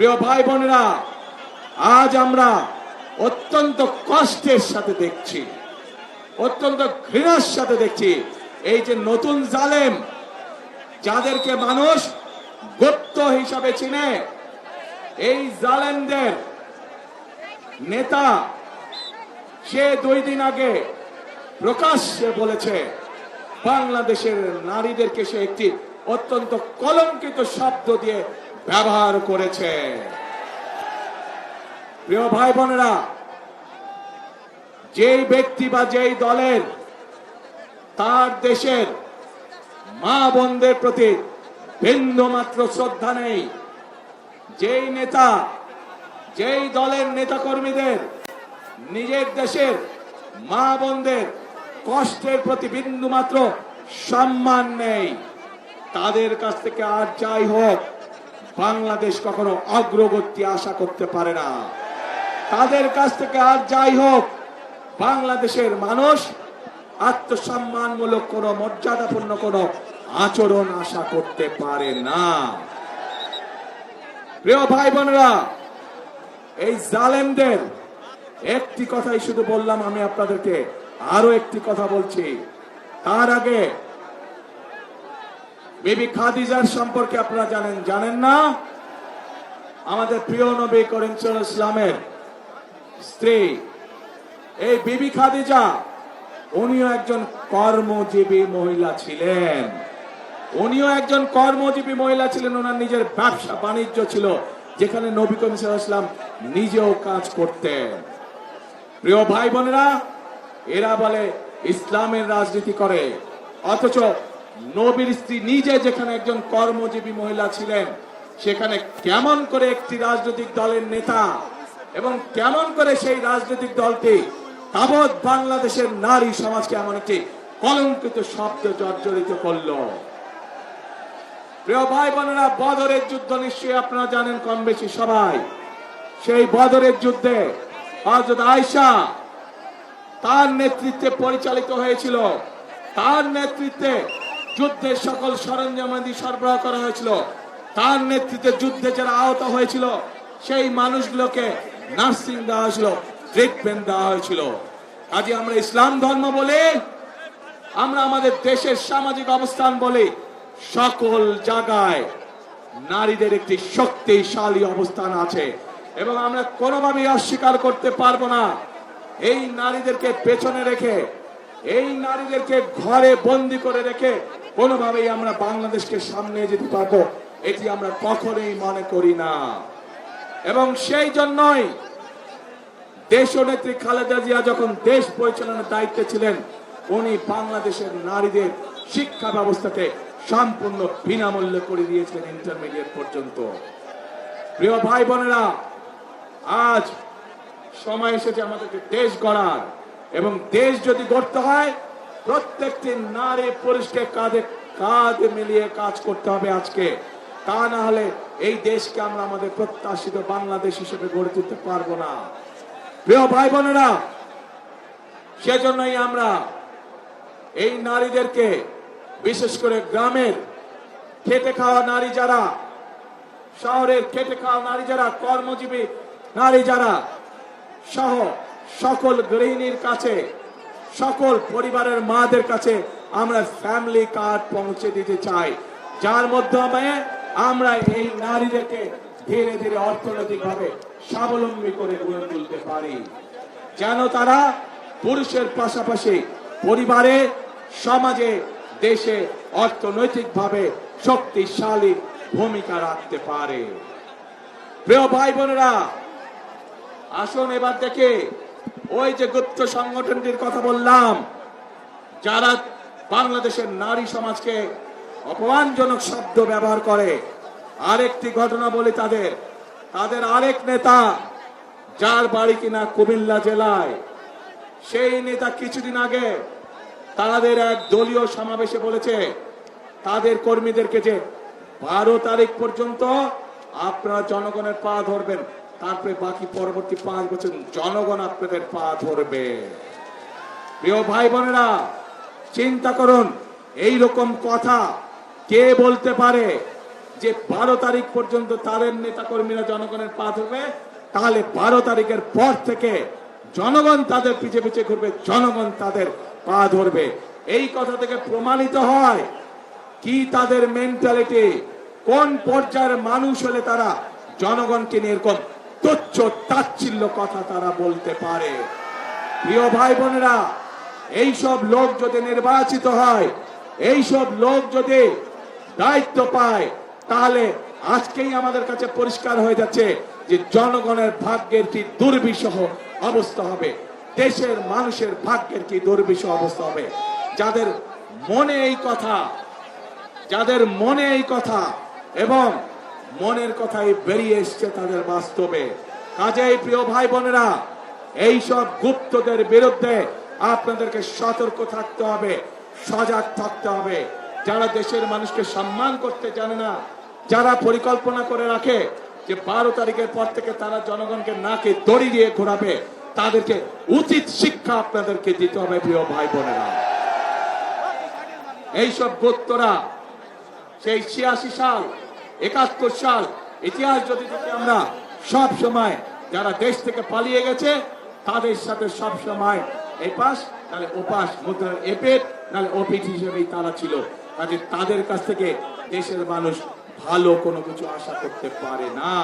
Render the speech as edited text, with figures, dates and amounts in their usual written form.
প্রিয় ভাই বোনেরা, আজ আমরা অত্যন্ত কষ্টের সাথে দেখছি, অত্যন্ত ঘৃণার সাথে দেখছি এই যে নতুন জালেম, যাদেরকে মানুষ গুপ্ত হিসাবে চিনে, এই জালেমদের নেতা সে 2 দিন আগে প্রকাশ্যে বলেছে বাংলাদেশের নারীদেরকে সে একটি অত্যন্ত কলঙ্কিত শব্দ দিয়ে ব্যবহার করেছে। প্রিয় ভাই বোনেরা, যেই ব্যক্তি বা যেই দলের তার দেশের মা বোনদের প্রতি বিন্দুমাত্র শ্রদ্ধা নেই, যেই নেতা যেই দলের নেতাকর্মীদের নিজের দেশের মা বোনদের কষ্টের প্রতি বিন্দুমাত্র সম্মান নেই, তাদের কাছ থেকে আর যাই হোক বাংলাদেশ কখনো অগ্রগতি আশা করতে পারে না। তাদের কাছ থেকে আর যাই হোক বাংলাদেশের মানুষ আত্মসম্মানমূলক কোন মর্যাদাপূর্ণ কোন আচরণ আশা করতে পারে না। প্রিয় ভাই বোনেরা, এই জালেমদের একটি কথাই শুধু বললাম, আমি আপনাদেরকে আরো একটি কথা বলছি। তার আগে বিবি খাদিজার সম্পর্কে আপনারা জানেন না? আমাদের প্রিয় নবী করিম সাল্লাল্লাহু আলাইহি ওয়াসাল্লামের স্ত্রী এই বিবি খাদিজা, উনিও একজন কর্মজীবী মহিলা ছিলেন। ওনার নিজের ব্যবসা বাণিজ্য ছিল, যেখানে নবী করিম সাল্লাল্লাহু আলাইহি ওয়াসাল্লাম নিজেও কাজ করতেন। প্রিয় ভাই বোনেরা, এরা বলে ইসলামের রাজনীতি করে, অথচ নবীর স্ত্রী নিজে যেখানে একজন কর্মজীবী মহিলা ছিলেন, সেখানে কেমন করে একটি রাজনৈতিক দলের নেতা এবং কেমন করে সেই রাজনৈতিক দলটি তাবৎ বাংলাদেশের নারী সমাজকে এমন একটি কলঙ্কিত শব্দ জর্জরিত করল। প্রিয় ভাই বোনেরা, বদরের যুদ্ধ নিশ্চয়ই আপনারা জানেন কম বেশি সবাই। সেই বদরের যুদ্ধে হযরত আয়েশা তার নেতৃত্বে পরিচালিত হয়েছিল, তার নেতৃত্বে যুদ্ধের সকল সরঞ্জামাদি সরবরাহ করা হয়েছিল, তার নেতৃত্বে যুদ্ধে যারা আহত হয়েছিল সেই মানুষগুলোকে নার্সিং দেওয়া হয়েছিল, ট্রিটমেন্ট দেওয়া হয়েছিল। কাজে আমরা ইসলাম ধর্ম বলে, আমরা আমাদের দেশের সামাজিক অবস্থান বলে, সকল জায়গায় নারীদের একটি শক্তিশালী অবস্থান আছে এবং আমরা কোনোভাবেই অস্বীকার করতে পারবো না। এই নারীদেরকে পেছনে রেখে, এই নারীদেরকে ঘরে বন্দি করে রেখে কোনোভাবেই আমরা বাংলাদেশকে সামনে যেতে পারবো, এটি আমরা কখনোই মনে করি না। এবং সেই জন্যই দেশনেত্রী খালেদা জিয়া যখন দেশ পরিচালনার দায়িত্বে ছিলেন, উনি বাংলাদেশের নারীদের শিক্ষা ব্যবস্থাকে সম্পূর্ণ বিনামূল্যে করে দিয়েছিলেন, ইন্টারমিডিয়েট পর্যন্ত। প্রিয় ভাই বোনেরা, আজ সময় এসেছে আমাদেরকে দেশ গড়ার, এবং দেশ যদি গড়তে হয় প্রত্যেকটি নারী পুরুষকে কাঁধে কাঁধ মিলিয়ে কাজ করতে হবে আজকে। তা না হলে এই দেশকে আমরা আমাদের প্রত্যাশিত বাংলাদেশ হিসেবে গড়ে তুলতে পারবো না। প্রিয় ভাই বোনেরা, সেজন্যই আমরা এই নারীদেরকে, বিশেষ করে গ্রামের খেটে খাওয়া নারী যারা, শহরের খেটে খাওয়া নারী যারা, কর্মজীবী নারী যারা সহ সকল গৃহিণীর কাছে, সকল পরিবারের মাদের কাছে আমরা ফ্যামিলি কার্ড পৌঁছে দিতে চাই, যার মাধ্যমে আমরা এই নারীদেরকে ধীরে ধীরে অর্থনৈতিকভাবে স্বাবলম্বী করে গড়ে তুলতে পারি, যেন তারা পুরুষের পাশাপাশি পরিবারে, সমাজে, দেশে অর্থনৈতিকভাবে শক্তিশালী ভূমিকা রাখতে পারে। প্রিয় ভাই বোনেরা, আসুন এবার দেখে ওই যে গুপ্ত সংগঠনটির কথা বললাম, যারা বাংলাদেশের নারী সমাজকে অপমানজনক শব্দ ব্যবহার করে। আরেকটি ঘটনা বলি, তাদের আরেক নেতা, যার বাড়ি কিনা কুমিল্লা জেলায়, সেই নেতা কিছুদিন আগে তাদের এক দলীয় সমাবেশে বলেছে তাদের কর্মীদেরকে যে 12 তারিখ পর্যন্ত আপনারা জনগণের পা ধরবেন, তারপরে বাকি পরবর্তী 5 বছর জনগণ আপনাদের পা ধরবে। প্রিয় ভাই বোনেরা, চিন্তা করুন, এই রকম কথা কে বলতে পারে? যে 12 তারিখ পর্যন্ত তাদের নেতা কর্মীরা জনগণের পা ধরবে, তাহলে 12 তারিখের পর থেকে জনগণ তাদের পিছে পিছে ঘুরবে, জনগণ তাদের পা ধরবে। এই কথা থেকে প্রমাণিত হয় কি তাদের মেন্টালিটি, কোন পর্যায়ের মানুষ হলে তারা জনগণকে নিয়ে এরকম তুচ্ছ তাচ্ছিল্য কথা তারা বলতে পারে। প্রিয় ভাই বোনেরা, এইসব লোক যদি নির্বাচিত হয়, এইসব লোক যদি দায়িত্ব পায়, তাহলে আজকেই আমাদের কাছে পরিষ্কার হয়ে যাচ্ছে যে জনগণের ভাগ্যের কি দুর্বিষহ অবস্থা হবে, দেশের মানুষের ভাগ্যের কি দুর্বিষহ অবস্থা হবে। যাদের মনে এই কথা, যাদের মনে এই কথা এবং মনের কথাই বেরিয়ে এসছে তাদের বাস্তবে। কাজেই প্রিয় ভাই বোনেরা, এইসব গুপ্তদের বিরুদ্ধে আপনাদেরকে সতর্ক থাকতে হবে, সজাগ থাকতে হবে। যারা দেশের মানুষকে সম্মান করতে জানে না, যারা পরিকল্পনা করে রাখে যে 12 তারিখের পর থেকে তারা জনগণকে নাকে দড়ি দিয়ে ঘোরাবে, তাদেরকে উচিত শিক্ষা আপনাদেরকে দিতে হবে। প্রিয় ভাই বোনেরা, এইসব গুপ্তরা সেই 86 সাল 71 সাল ইতিহাস যদি দেখি আমরা, সব সময় যারা দেশ থেকে পালিয়ে গেছে তাদের সাথে সব সময় এই পাশ নালে ওপাশ, মুদ্রার এপেট নালে ওপিট হিসেবেই তারা ছিল। কাজে তাদের কাছ থেকে দেশের মানুষ ভালো কোনো কিছু আশা করতে পারে না।